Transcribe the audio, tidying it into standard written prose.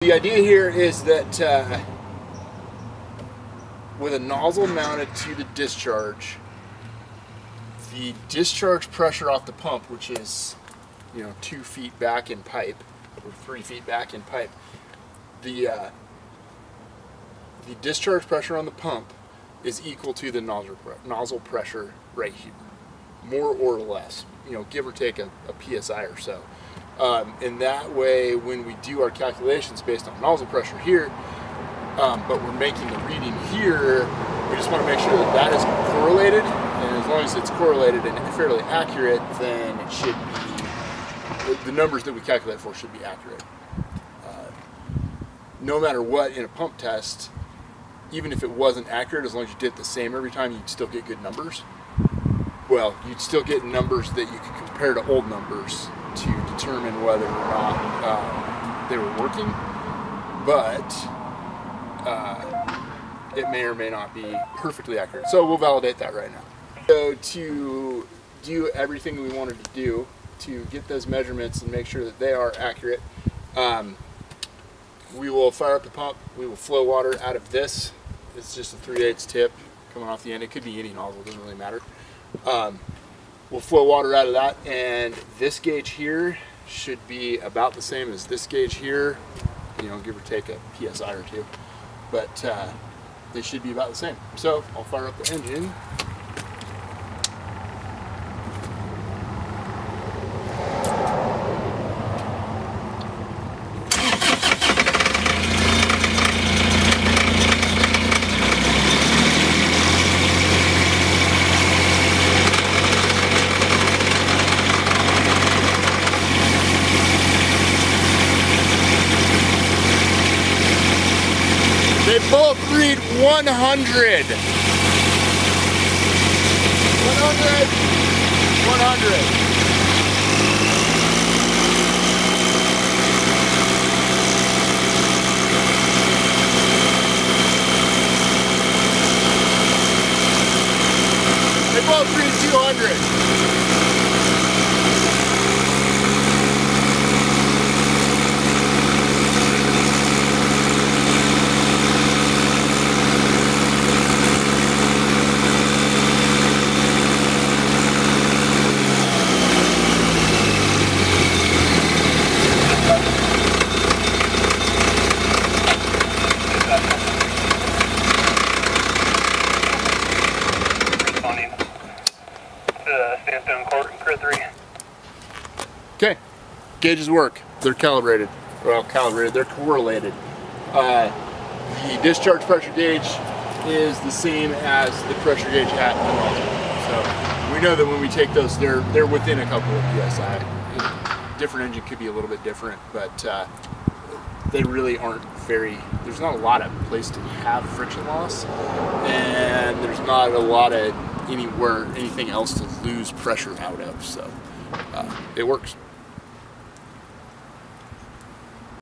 The idea here is that with a nozzle mounted to the discharge pressure off the pump, which is 2 feet back in pipe or 3 feet back in pipe, the discharge pressure on the pump is equal to the nozzle pressure right here, more or less, give or take a psi or so. And that way, when we do our calculations based on nozzle pressure here, but we're making the reading here, we just want to make sure that that is correlated, and as long as it's correlated and fairly accurate, then it should be, the numbers that we calculate for should be accurate. No matter what in a pump test, even if it wasn't accurate, as long as you did it the same every time, you'd still get good numbers. Well, you'd still get numbers that you could compare to old numbers to determine whether or not they were working, but it may or may not be perfectly accurate. So we'll validate that right now. So to do everything we wanted to do to get those measurements and make sure that they are accurate, we will fire up the pump. We will flow water out of this. It's just a 3/8 tip coming off the end. It could be any nozzle, it doesn't really matter. We'll flow water out of that, and this gauge here should be about the same as this gauge here, give or take a psi or two, but they should be about the same. So I'll fire up the engine. They both read 100. 100. 100. They both read 200. Okay, gauges work. They're calibrated. Well, calibrated, they're correlated. The discharge pressure gauge is the same as the pressure gauge at the nozzle. So we know that when we take those, they're within a couple of psi. Different engine could be a little bit different, but they really aren't there's not a lot of place to have friction loss, and there's not a lot of anything else to lose pressure out of, so it works.